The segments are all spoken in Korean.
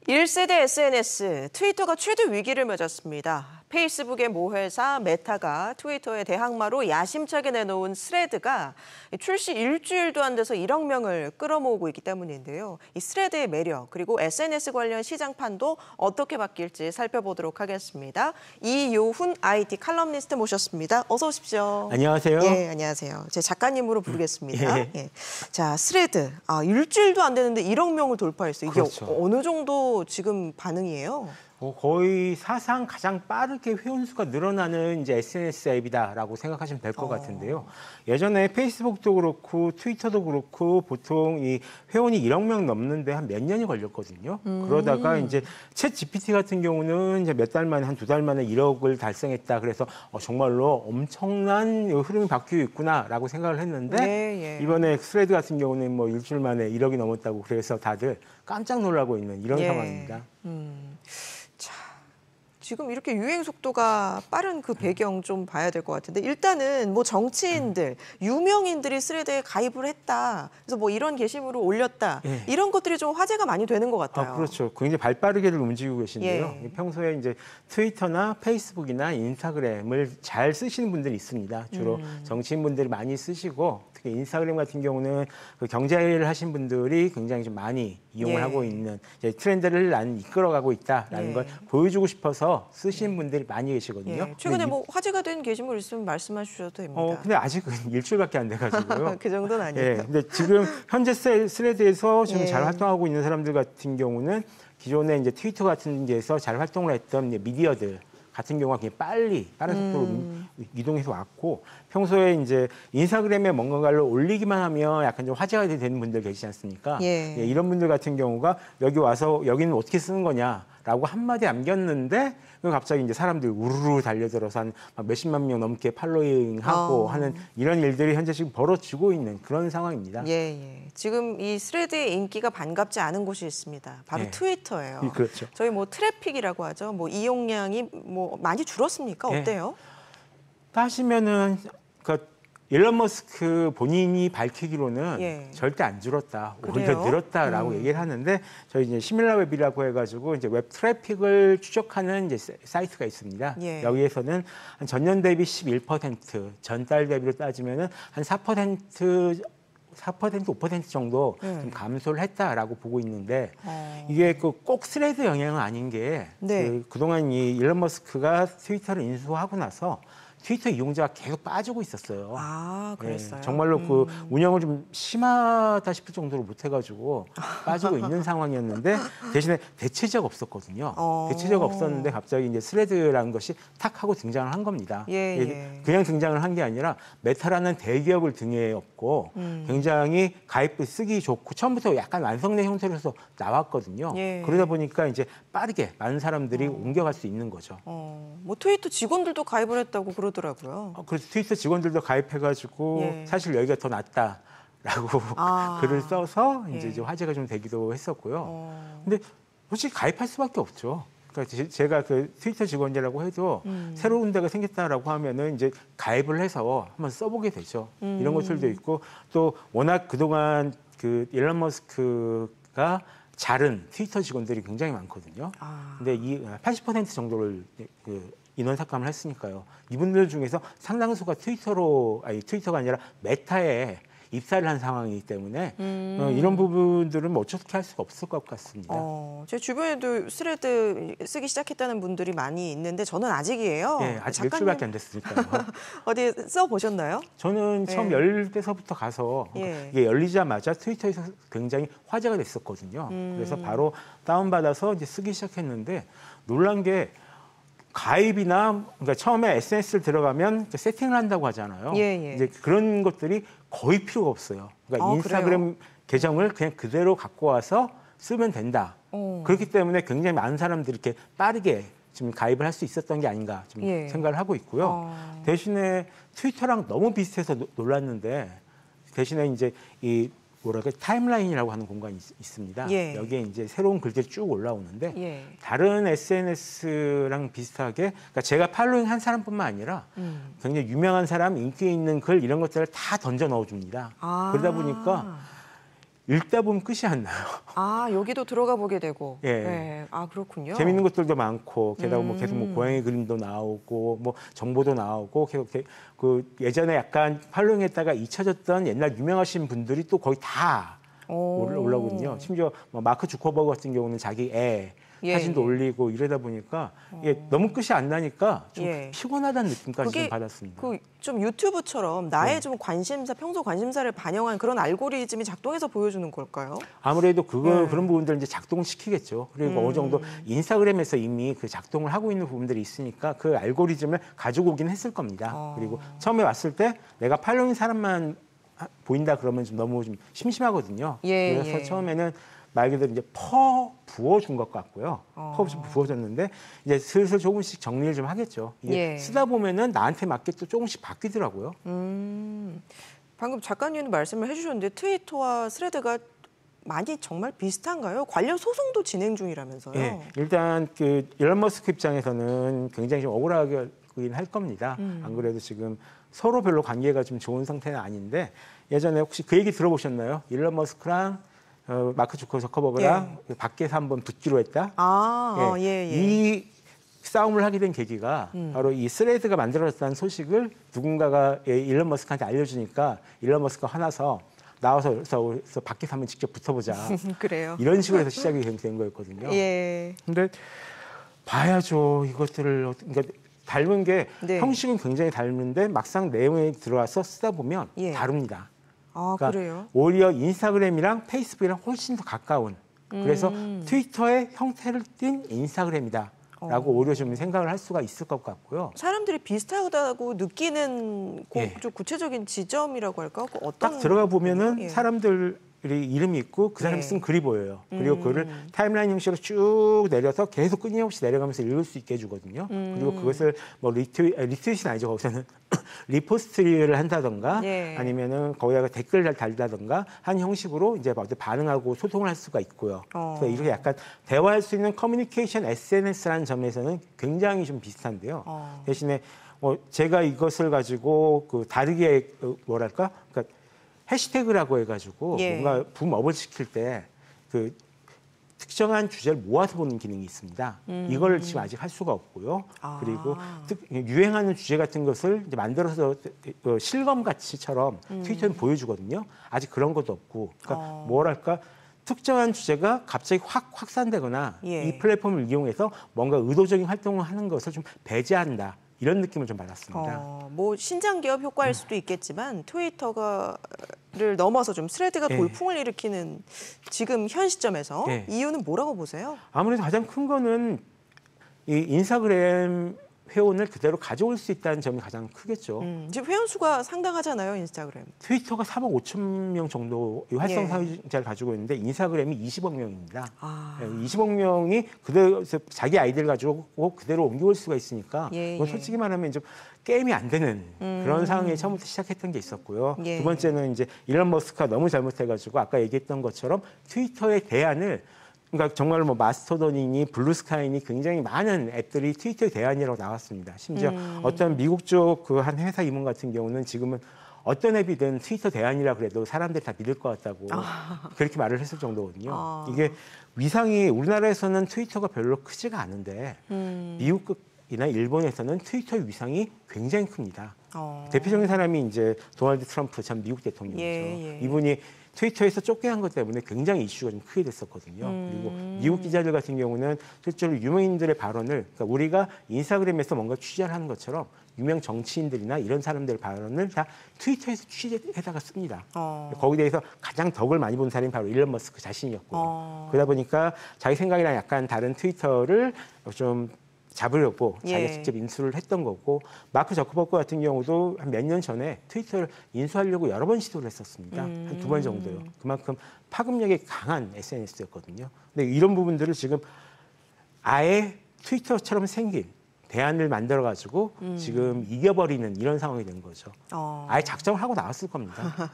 1세대 SNS, 트위터가 최대 위기를 맞았습니다. 페이스북의 모회사 메타가 트위터의 대항마로 야심차게 내놓은 스레드가 출시 일주일도 안 돼서 1억 명을 끌어모으고 있기 때문인데요. 이 스레드의 매력, 그리고 SNS 관련 시장판도 어떻게 바뀔지 살펴보도록 하겠습니다. 이요훈 IT 칼럼니스트 모셨습니다. 어서 오십시오. 안녕하세요. 예, 안녕하세요. 제 작가님으로 부르겠습니다. 예. 자, 스레드. 일주일도 안 되는데 1억 명을 돌파했어요. 이게 그렇죠. 어느 정도 지금 반응이에요? 거의 사상 가장 빠르게 회원수가 늘어나는 이제 SNS 앱이다라고 생각하시면 될 것 같은데요. 예전에 페이스북도 그렇고 트위터도 그렇고 보통 이 회원이 1억 명 넘는데 한 몇 년이 걸렸거든요. 그러다가 이제 챗 GPT 같은 경우는 이제 몇 달 만에 한 2달 만에 1억을 달성했다. 그래서 정말로 엄청난 흐름이 바뀌고 있구나라고 생각을 했는데 이번에 스레드 같은 경우는 뭐 일주일 만에 1억이 넘었다고 그래서 다들 깜짝 놀라고 있는 이런 상황입니다. 지금 이렇게 유행 속도가 빠른 그 배경 좀 봐야 될 것 같은데 일단은 뭐 정치인들, 유명인들이 스레드에 가입을 했다. 그래서 뭐 이런 게시물을 올렸다. 이런 것들이 좀 화제가 많이 되는 것 같아요. 그렇죠. 굉장히 발빠르게들 움직이고 계신데요. 평소에 이제 트위터나 페이스북이나 인스타그램을 잘 쓰시는 분들이 있습니다. 주로 정치인분들이 많이 쓰시고 특히 인스타그램 같은 경우는 그 경제를 하신 분들이 굉장히 좀 많이 이용을 하고 있는 이제 트렌드를 나는 이끌어가고 있다라는 걸 보여주고 싶어서 쓰시는 분들이 많이 계시거든요. 최근에 뭐 화제가 된 게시물 있으면 말씀해 주셔도 됩니다. 근데 아직은 일주일밖에 안 돼가지고요. 그 정도는 아니에요. 근데 지금 현재 스레드에서 지금 잘 활동하고 있는 사람들 같은 경우는 기존에 이제 트위터 같은 데서 잘 활동을 했던 미디어들 같은 경우가 그냥 빠른 속도로 이동해서 왔고 평소에 이제 인스타그램에 뭔가를 올리기만 하면 약간 좀 화제가 되는 분들 계시지 않습니까? 이런 분들 같은 경우가 여기 와서 여기는 어떻게 쓰는 거냐라고 한마디 남겼는데 갑자기 이제 사람들이 우르르 달려들어서 한 몇십만 명 넘게 팔로잉하고 하는 이런 일들이 현재 지금 벌어지고 있는 그런 상황입니다. 지금 이 스레드의 인기가 반갑지 않은 곳이 있습니다. 바로 트위터예요. 그렇죠. 저희 뭐 트래픽이라고 하죠. 뭐 이용량이 뭐 많이 줄었습니까? 어때요? 따시면은 일론 머스크 본인이 밝히기로는 절대 안 줄었다, 오히려 늘었다라고 얘기를 하는데 저희 이제 시밀라웹이라고 해가지고 이제 웹 트래픽을 추적하는 이제 사이트가 있습니다. 여기에서는 한 전년 대비 11%, 전달 대비로 따지면은 한 4%, 5% 정도 좀 감소를 했다라고 보고 있는데 이게 꼭 스레드 영향은 아닌 게 그동안 이 일론 머스크가 트위터를 인수하고 나서 트위터 이용자가 계속 빠지고 있었어요. 그랬어요? 정말로 그 운영을 좀 심하다 싶을 정도로 못해가지고 빠지고 있는 상황이었는데 대신에 대체제가 없었거든요. 대체제가 없었는데 갑자기 이제 스레드라는 것이 탁 하고 등장을 한 겁니다. 그냥 등장을 한 게 아니라 메타라는 대기업을 등에 업고 굉장히 가입도 쓰기 좋고 처음부터 약간 완성된 형태로서 나왔거든요. 그러다 보니까 이제 빠르게 많은 사람들이 옮겨갈 수 있는 거죠. 뭐 트위터 직원들도 가입을 했다고 그러더라고요. 그래서 트위터 직원들도 가입해가지고 사실 여기가 더 낫다라고 글을 써서 이제 화제가 좀 되기도 했었고요. 근데 솔직히 가입할 수밖에 없죠. 그러니까 제가 그 트위터 직원이라고 해도 새로운 데가 생겼다라고 하면은 이제 가입을 해서 한번 써보게 되죠. 이런 것들도 있고 또 워낙 그동안 그 일론 머스크가 자른 트위터 직원들이 굉장히 많거든요. 근데 이 80% 정도를 인원 삭감을 했으니까요. 이분들 중에서 상당수가 트위터가 아니라 메타에 입사를 한 상황이기 때문에 이런 부분들은 뭐 어떻게 할 수가 없을 것 같습니다. 제 주변에도 스레드 쓰기 시작했다는 분들이 많이 있는데 저는 아직이에요. 아직 일주일밖에 안 됐으니까요. 어디 써보셨나요? 저는 처음 열릴 때서부터 가서 이게 열리자마자 트위터에서 굉장히 화제가 됐었거든요. 그래서 바로 다운받아서 이제 쓰기 시작했는데 놀란 게 가입이나 그러니까 처음에 SNS를 들어가면 세팅을 한다고 하잖아요. 이제 그런 것들이 거의 필요가 없어요. 그러니까 인스타그램 그래요? 계정을 그냥 그대로 갖고 와서 쓰면 된다. 그렇기 때문에 굉장히 많은 사람들이 이렇게 빠르게 지금 가입을 할 수 있었던 게 아닌가 좀 생각을 하고 있고요. 대신에 트위터랑 너무 비슷해서 놀랐는데 대신에 이제 이 타임라인이라고 하는 공간이 있습니다. 여기에 이제 새로운 글들이 쭉 올라오는데 다른 SNS랑 비슷하게 그러니까 제가 팔로잉한 사람뿐만 아니라 굉장히 유명한 사람, 인기 있는 글 이런 것들을 다 던져 넣어줍니다. 그러다 보니까 읽다 보면 끝이 안 나요. 아, 여기도 들어가 보게 되고. 예. 네. 아, 그렇군요. 재밌는 것들도 많고, 게다가 뭐 계속 뭐 고양이 그림도 나오고, 뭐 정보도 나오고, 계속 그 예전에 약간 팔로잉했다가 잊혀졌던 옛날 유명하신 분들이 또 거의 다 올라오거든요. 심지어 뭐 마크 주커버그 같은 경우는 자기 애 사진도 올리고 이러다 보니까 이게 너무 끝이 안 나니까 좀 피곤하다는 느낌까지 좀 받았습니다. 좀 유튜브처럼 나의 좀 관심사, 평소 관심사를 반영한 그런 알고리즘이 작동해서 보여주는 걸까요? 아무래도 그런 부분들 이제 작동시키겠죠. 그리고 어느 정도 인스타그램에서 이미 그 작동을 하고 있는 부분들이 있으니까 그 알고리즘을 가지고 오긴 했을 겁니다. 그리고 처음에 왔을 때 내가 팔로잉 사람만 보인다 그러면 좀 너무 좀 심심하거든요. 그래서 처음에는 말 그대로 이제 부어준 것 같고요. 부어줬는데 이제 슬슬 조금씩 정리를 좀 하겠죠. 이게 쓰다 보면은 나한테 맞게 또 조금씩 바뀌더라고요. 방금 작가님도 말씀을 해주셨는데 트위터와 스레드가 많이 정말 비슷한가요? 관련 소송도 진행 중이라면서요? 네, 일단 그 일론 머스크 입장에서는 굉장히 좀 억울하긴 할 겁니다. 안 그래도 지금 서로 별로 관계가 좀 좋은 상태는 아닌데 예전에 혹시 그 얘기 들어보셨나요? 일론 머스크랑 마크 주커버그랑 밖에서 한번 붙기로 했다. 이 싸움을 하게 된 계기가 바로 이 스레드가 만들어졌다는 소식을 누군가가 일론 머스크한테 알려주니까 일론 머스크가 화나서 나와서 밖에서 한번 직접 붙어보자. 그래요. 이런 식으로 해서 시작이 된 거였거든요. 근데 봐야죠. 이것들을 그러니까 닮은 게 형식은 굉장히 닮은데 막상 내용에 들어와서 쓰다 보면 다릅니다. 그러니까 그래요? 오히려 인스타그램이랑 페이스북이랑 훨씬 더 가까운 그래서 트위터의 형태를 띈 인스타그램이다라고 오히려 좀 생각을 할 수가 있을 것 같고요. 사람들이 비슷하다고 느끼는 좀 구체적인 지점이라고 할까? 어떤 딱 들어가 보면은 사람들이 이름이 있고 그 사람이 쓴 글이 보여요. 그리고 그거를 타임라인 형식으로 쭉 내려서 계속 끊임없이 내려가면서 읽을 수 있게 해주거든요. 그리고 그것을 뭐 리트윗이 아니죠. 거기서는 리포스트를 한다던가 아니면은 거기다가 댓글을 달다던가 한 형식으로 이제 반응하고 소통을 할 수가 있고요. 그래서 이렇게 약간 대화할 수 있는 커뮤니케이션 SNS라는 점에서는 굉장히 좀 비슷한데요. 대신에 제가 이것을 가지고 그 다르게 뭐랄까? 그러니까 해시태그라고 해가지고 뭔가 붐업을 시킬 때 그 특정한 주제를 모아서 보는 기능이 있습니다. 이걸 지금 아직 할 수가 없고요. 그리고 유행하는 주제 같은 것을 이제 만들어서 실검같이처럼 트위터는 보여주거든요. 아직 그런 것도 없고, 그러니까 뭐랄까 특정한 주제가 갑자기 확 확산되거나 이 플랫폼을 이용해서 뭔가 의도적인 활동을 하는 것을 좀 배제한다. 이런 느낌을 좀 받았습니다. 뭐 신장 기업 효과일 수도 있겠지만 트위터를 넘어서 좀 스레드가 돌풍을 일으키는 지금 현 시점에서 이유는 뭐라고 보세요? 아무래도 가장 큰 거는 이 인스타그램 회원을 그대로 가져올 수 있다는 점이 가장 크겠죠. 지금 회원 수가 상당하잖아요, 인스타그램. 트위터가 3억 5천 명 정도 활성 사용자를 가지고 있는데 인스타그램이 20억 명입니다. 20억 명이 그대로 자기 아이디를 가지고 그대로 옮겨올 수가 있으니까 솔직히 말하면 좀 게임이 안 되는 그런 상황에 처음부터 시작했던 게 있었고요. 두 번째는 이제 일론 머스크가 너무 잘못해가지고 아까 얘기했던 것처럼 트위터의 대안을 그러니까 정말 뭐 마스터돈이니 블루스카이니 굉장히 많은 앱들이 트위터의 대안이라고 나왔습니다. 심지어 어떤 미국 쪽 그 한 회사 임원 같은 경우는 지금은 어떤 앱이든 트위터 대안이라 그래도 사람들이 다 믿을 것 같다고 그렇게 말을 했을 정도거든요. 이게 위상이 우리나라에서는 트위터가 별로 크지가 않은데 미국이나 일본에서는 트위터의 위상이 굉장히 큽니다. 대표적인 사람이 이제 도널드 트럼프 전 미국 대통령이죠. 이분이 트위터에서 쫓겨난 것 때문에 굉장히 이슈가 좀 크게 됐었거든요. 그리고 미국 기자들 같은 경우는 실제로 유명인들의 발언을 그러니까 우리가 인스타그램에서 뭔가 취재를 하는 것처럼 유명 정치인들이나 이런 사람들의 발언을 다 트위터에서 취재해다가 씁니다. 거기에 대해서 가장 덕을 많이 본 사람이 바로 일론 머스크 자신이었고요. 그러다 보니까 자기 생각이랑 약간 다른 트위터를 좀 잡으려고 자기가 직접 인수를 했던 거고 마크 저커버그 같은 경우도 한 몇 년 전에 트위터를 인수하려고 여러 번 시도를 했었습니다. 한 2번 정도요. 그만큼 파급력이 강한 SNS였거든요. 근데 이런 부분들을 지금 아예 트위터처럼 생긴 대안을 만들어가지고 지금 이겨버리는 이런 상황이 된 거죠. 아예 작정을 하고 나왔을 겁니다.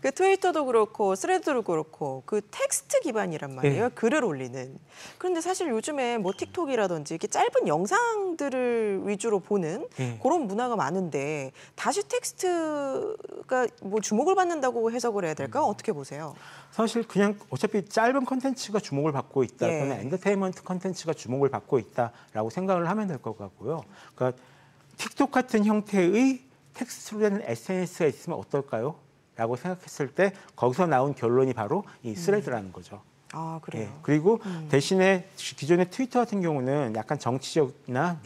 그 트위터도 그렇고 스레드도 그렇고 그 텍스트 기반이란 말이에요. 네. 글을 올리는. 그런데 사실 요즘에 뭐 틱톡이라든지 이렇게 짧은 영상들을 위주로 보는 네. 그런 문화가 많은데 다시 텍스트가 뭐 주목을 받는다고 해석을 해야 될까요? 어떻게 보세요? 사실 그냥 어차피 짧은 콘텐츠가 주목을 받고 있다. 예. 또는 엔터테인먼트 콘텐츠가 주목을 받고 있다라고 생각을 하면 될 것 같고요. 그러니까 틱톡 같은 형태의 텍스트로 된 SNS가 있으면 어떨까요? 라고 생각했을 때 거기서 나온 결론이 바로 이 스레드라는 거죠. 아, 그래요? 예. 그리고 대신에 기존의 트위터 같은 경우는 약간 정치적이나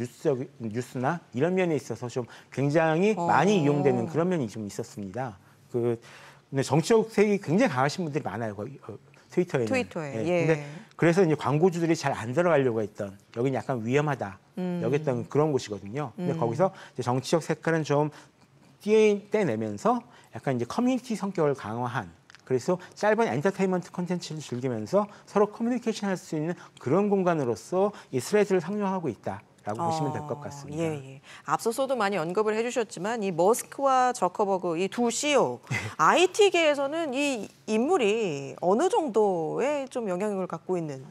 뉴스나 이런 면에 있어서 좀 굉장히 많이 이용되는 그런 면이 좀 있었습니다. 근데 정치적 색이 굉장히 강하신 분들이 많아요. 트위터에는. 트위터에. 예. 예. 근데 그래서 이제 광고주들이 잘 안 들어가려고 했던 여기는 약간 위험하다. 여겼던 그런 곳이거든요. 근데 거기서 이제 정치적 색깔은 좀 떼내면서 약간 이제 커뮤니티 성격을 강화한 그래서 짧은 엔터테인먼트 콘텐츠를 즐기면서 서로 커뮤니케이션 할 수 있는 그런 공간으로서 이 스레드를 상용하고 있다라고 보시면 될 것 같습니다. 예. 앞서서도 많이 언급을 해주셨지만 이 머스크와 저커버그 이 두 CEO IT계에서는 이 인물이 어느 정도의 좀 영향력을 갖고 있는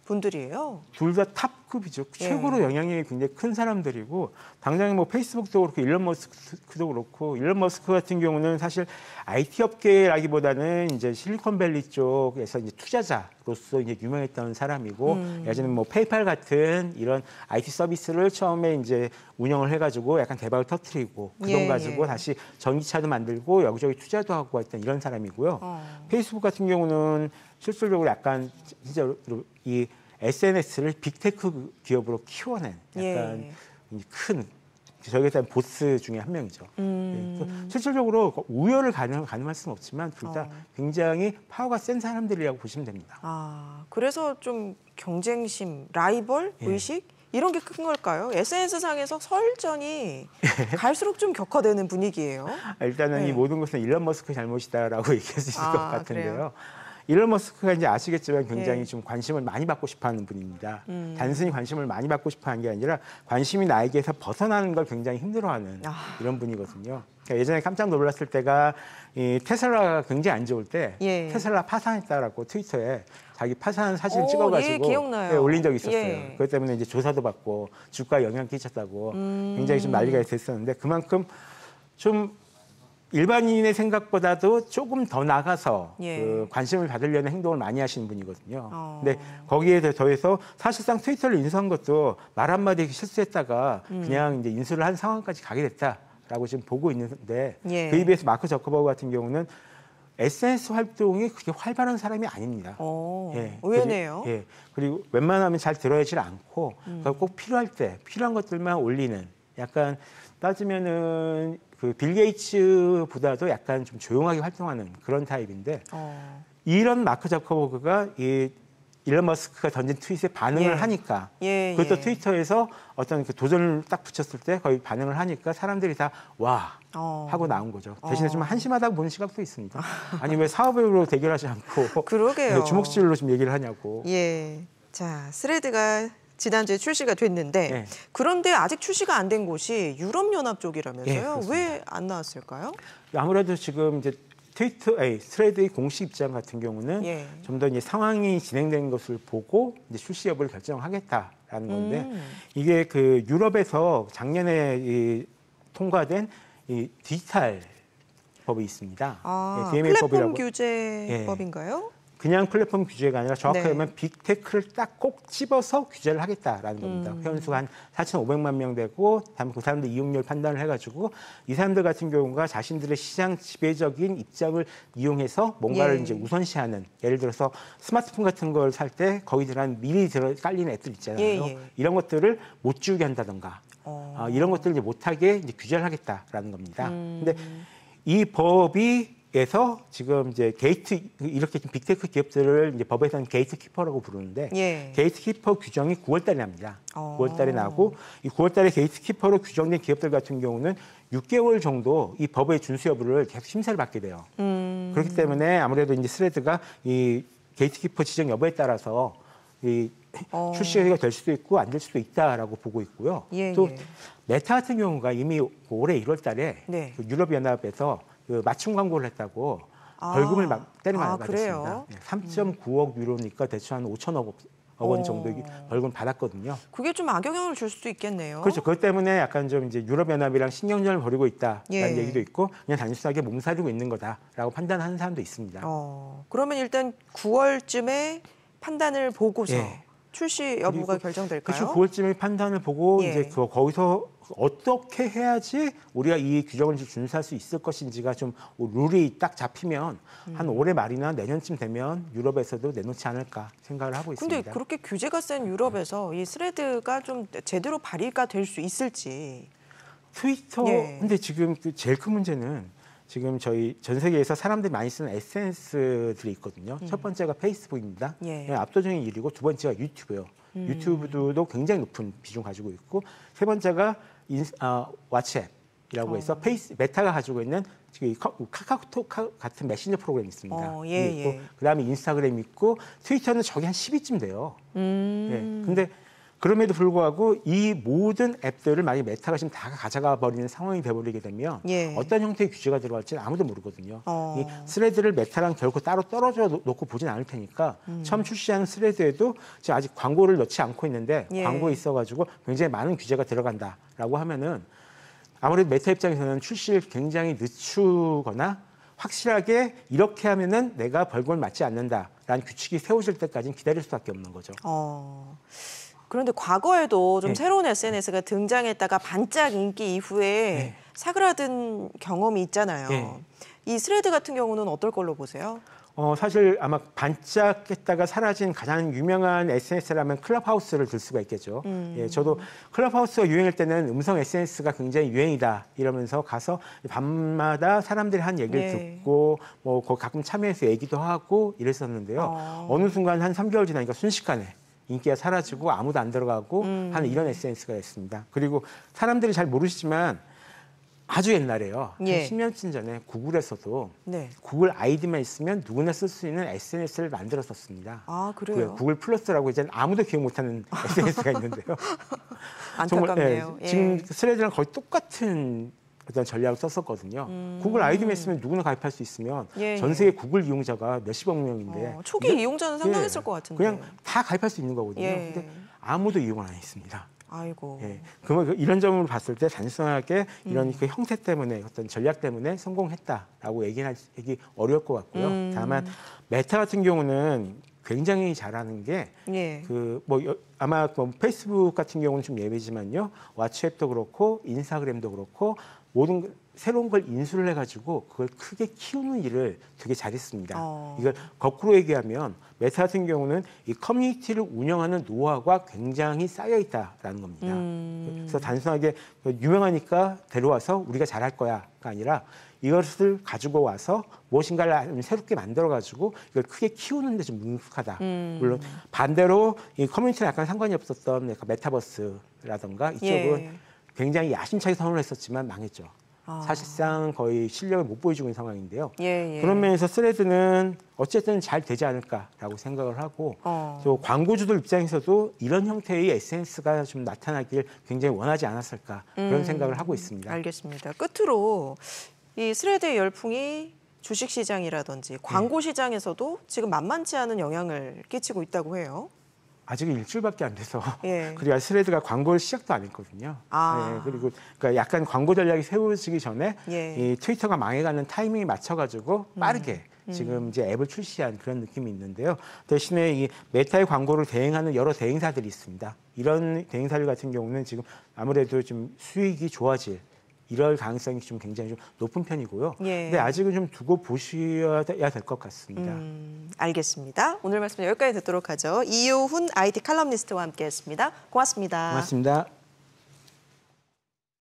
분들이에요? 둘 다 탑급이죠. 예. 최고로 영향력이 굉장히 큰 사람들이고 당장에 뭐 페이스북도 그렇고 일론 머스크도 그렇고 일론 머스크 같은 경우는 사실 IT 업계라기보다는 이제 실리콘밸리 쪽에서 이제 투자자로서 이제 유명했던 사람이고 예전에 뭐 페이팔 같은 이런 IT 서비스를 처음에 이제 운영을 해가지고 약간 대박을 터뜨리고 그 돈 가지고 다시 전기차도 만들고 여기저기 투자도 하고 했던 이런 사람이고요. 페이스북 같은 경우는 실질적으로 약간 진짜 이 SNS를 빅테크 기업으로 키워낸 약간 큰 저희가 일단 보스 중에 한 명이죠. 예. 실질적으로 우열을 가늠할 수는 없지만 둘 다 굉장히 파워가 센 사람들이라고 보시면 됩니다. 아, 그래서 좀 경쟁심, 라이벌 의식 이런 게 큰 걸까요? SNS상에서 설전이 갈수록 좀 격화되는 분위기예요. 일단은 이 모든 것은 일론 머스크 잘못이다라고 얘기할 수 있을 것 같은데요. 그래요? 일론 머스크가 이제 아시겠지만 굉장히 좀 관심을 많이 받고 싶어하는 분입니다. 단순히 관심을 많이 받고 싶어하는 게 아니라 관심이 나에게서 벗어나는 걸 굉장히 힘들어하는 이런 분이거든요. 그러니까 예전에 깜짝 놀랐을 때가 이 테슬라가 굉장히 안 좋을 때 테슬라 파산했다라고 트위터에 자기 파산 사진 찍어가지고 기억나요. 올린 적이 있었어요. 그것 때문에 이제 조사도 받고 주가에 영향 끼쳤다고 굉장히 좀 난리가 됐었는데 그만큼 좀 일반인의 생각보다도 조금 더 나가서 그 관심을 받으려는 행동을 많이 하시는 분이거든요. 근데 거기에 더해서 사실상 트위터를 인수한 것도 말 한마디 실수했다가 그냥 이제 인수를 한 상황까지 가게 됐다라고 지금 보고 있는데 그에 비해서 마크 저커버그 같은 경우는 SNS 활동이 그렇게 활발한 사람이 아닙니다. 의외네요. 그리고 웬만하면 잘 들어야지 않고 꼭 필요할 때 필요한 것들만 올리는 약간 따지면은 그 빌 게이츠보다도 약간 좀 조용하게 활동하는 그런 타입인데 이런 마크 저커버그가 이 일론 머스크가 던진 트윗에 반응을 하니까 그것도 트위터에서 어떤 그 도전을 딱 붙였을 때 거의 반응을 하니까 사람들이 다 와 하고 나온 거죠. 대신에 좀 한심하다고 보는 시각도 있습니다. 아니 왜 사업으로 대결하지 않고 그러게요. 주먹질로 좀 얘기를 하냐고. 자, 스레드가 지난주에 출시가 됐는데 그런데 아직 출시가 안 된 곳이 유럽연합 쪽이라면서요? 왜 안 나왔을까요? 아무래도 지금 이제 스레드의 공식 입장 같은 경우는 좀 더 이제 상황이 진행된 것을 보고 이제 출시 여부를 결정하겠다라는 건데 이게 그 유럽에서 작년에 통과된 이 디지털 법이 있습니다. 플랫폼 규제법인가요? 그냥 플랫폼 규제가 아니라 정확하게 하면 빅테크를 딱 꼭 집어서 규제를 하겠다라는 겁니다. 회원수가 한 4,500만 명 되고 다음에 그 사람들 이용률 판단을 해가지고 이 사람들 같은 경우가 자신들의 시장 지배적인 입장을 이용해서 뭔가를 이제 우선시하는 예를 들어서 스마트폰 같은 걸 살 때 거기들한 미리 깔리는 앱들 있잖아요. 이런 것들을 못 지우게 한다던가 이런 것들을 이제 못하게 이제 규제를 하겠다라는 겁니다. 근데 이 법이 에서 지금 이제 이렇게 빅테크 기업들을 이제 법에서는 게이트키퍼라고 부르는데 게이트키퍼 규정이 9월달에 납니다. 9월달에 나고 이 9월달에 게이트키퍼로 규정된 기업들 같은 경우는 6개월 정도 이 법의 준수 여부를 계속 심사를 받게 돼요. 그렇기 때문에 아무래도 이제 스레드가 이 게이트키퍼 지정 여부에 따라서 이 출시가 될 수도 있고 안 될 수도 있다라고 보고 있고요. 또 메타 같은 경우가 이미 올해 1월달에 그 유럽연합에서 그 맞춤 광고를 했다고 벌금을 막 때려맞았습니다. 그래요? 3.9억 유로니까 대충 한 5천억 원 정도 벌금 받았거든요. 그게 좀 악영향을 줄 수도 있겠네요. 그렇죠. 그것 때문에 약간 좀 이제 유럽연합이랑 신경전을 벌이고 있다라는 얘기도 있고 그냥 단순하게 몸살이고 있는 거다라고 판단하는 사람도 있습니다. 그러면 일단 9월쯤에 판단을 보고서 출시 여부가 결정될까요? 그렇죠. 9월쯤에 판단을 보고 이제 거기서 어떻게 해야지 우리가 이 규정을 준수할 수 있을 것인지가 좀 룰이 딱 잡히면 한 올해 말이나 내년쯤 되면 유럽에서도 내놓지 않을까 생각을 하고 있습니다. 근데 그렇게 규제가 센 유럽에서 이 스레드가 좀 제대로 발의가 될 수 있을지. 트위터 근데 지금 제일 큰 문제는 지금 저희 전 세계에서 사람들이 많이 쓰는 SNS들이 있거든요. 첫 번째가 페이스북입니다. 압도적인 1위고 두 번째가 유튜브예요. 유튜브도 굉장히 높은 비중 가지고 있고 세 번째가 왓츠앱이라고 해서 메타가 가지고 있는 카카오톡 같은 메신저 프로그램이 있습니다. 그다음에 인스타그램 있고 트위터는 저게 한 10위쯤 돼요. 근데 그럼에도 불구하고 이 모든 앱들을 만약 메타가 지금 다 가져가 버리는 상황이 돼버리게 되면 어떤 형태의 규제가 들어갈지는 아무도 모르거든요. 이 스레드를 메타랑 결코 따로 떨어져 놓고 보진 않을 테니까 처음 출시하는 스레드에도 지금 아직 광고를 넣지 않고 있는데 광고에 있어가지고 굉장히 많은 규제가 들어간다라고 하면은 아무래도 메타 입장에서는 출시를 굉장히 늦추거나 확실하게 이렇게 하면은 내가 벌금을 맞지 않는다라는 규칙이 세워질 때까지는 기다릴 수밖에 없는 거죠. 그런데 과거에도 좀 새로운 SNS가 등장했다가 반짝 인기 이후에 사그라든 경험이 있잖아요. 이 스레드 같은 경우는 어떨 걸로 보세요? 사실 아마 반짝했다가 사라진 가장 유명한 SNS라면 클럽하우스를 들 수가 있겠죠. 저도 클럽하우스가 유행할 때는 음성 SNS가 굉장히 유행이다 이러면서 가서 밤마다 사람들이 한 얘기를 듣고 뭐 가끔 참여해서 얘기도 하고 이랬었는데요. 어느 순간 한 3개월 지나니까 순식간에 인기가 사라지고 아무도 안 들어가고 하는 이런 SNS가 됐습니다. 그리고 사람들이 잘 모르시지만 아주 옛날에요. 한 10년쯤 전에 구글에서도 구글 아이디만 있으면 누구나 쓸 수 있는 SNS를 만들었었습니다. 그래요? 구글 플러스라고 이제 아무도 기억 못하는 SNS가 있는데요. 안타깝네요. 정말, 지금 스레드랑 거의 똑같은 어떤 전략을 썼었거든요. 구글 아이디만 있으면 누구나 가입할 수 있으면 전 세계 구글 이용자가 몇십억 명인데 초기 이용자는 상당했을 것 같은데. 그냥 다 가입할 수 있는 거거든요. 근데 아무도 이용을 안 했습니다. 아이고. 그러면 이런 점으로 봤을 때 단순하게 이런 그 형태 때문에 어떤 전략 때문에 성공했다라고 얘기하기 어려울 것 같고요. 다만 메타 같은 경우는 굉장히 잘하는 게 아마 페이스북 같은 경우는 좀 예외지만요. 왓츠앱도 그렇고 인스타그램도 그렇고 모든 새로운 걸 인수를 해가지고 그걸 크게 키우는 일을 되게 잘했습니다. 이걸 거꾸로 얘기하면 메타 같은 경우는 이 커뮤니티를 운영하는 노하우가 굉장히 쌓여 있다라는 겁니다. 그래서 단순하게 유명하니까 데려와서 우리가 잘할 거야가 아니라 이것을 가지고 와서 무엇인가를 새롭게 만들어가지고 이걸 크게 키우는 데 좀 능숙하다. 물론 반대로 이 커뮤니티는 약간 상관이 없었던 메타버스라던가 이쪽은 굉장히 야심차게 선언을 했었지만 망했죠. 사실상 거의 실력을 못 보여주고 있는 상황인데요. 그런 면에서 스레드는 어쨌든 잘 되지 않을까라고 생각을 하고 또 광고주들 입장에서도 이런 형태의 SNS가 좀 나타나길 굉장히 원하지 않았을까 그런 생각을 하고 있습니다. 알겠습니다. 끝으로 이 스레드의 열풍이 주식시장이라든지 광고시장에서도 지금 만만치 않은 영향을 끼치고 있다고 해요. 아직 일주일밖에 안 돼서 그리고 스레드가 광고를 시작도 안 했거든요. 그리고 그러니까 약간 광고 전략이 세워지기 전에 이 트위터가 망해가는 타이밍에 맞춰가지고 빠르게 지금 이제 앱을 출시한 그런 느낌이 있는데요. 대신에 이 메타의 광고를 대행하는 여러 대행사들이 있습니다. 이런 대행사들 같은 경우는 지금 아무래도 좀 수익이 좋아질 이럴 가능성이 좀 굉장히 좀 높은 편이고요. 근데 아직은 좀 두고 보셔야 될 것 같습니다. 알겠습니다. 오늘 말씀 여기까지 듣도록 하죠. 이효훈 IT 칼럼니스트와 함께했습니다. 고맙습니다. 고맙습니다.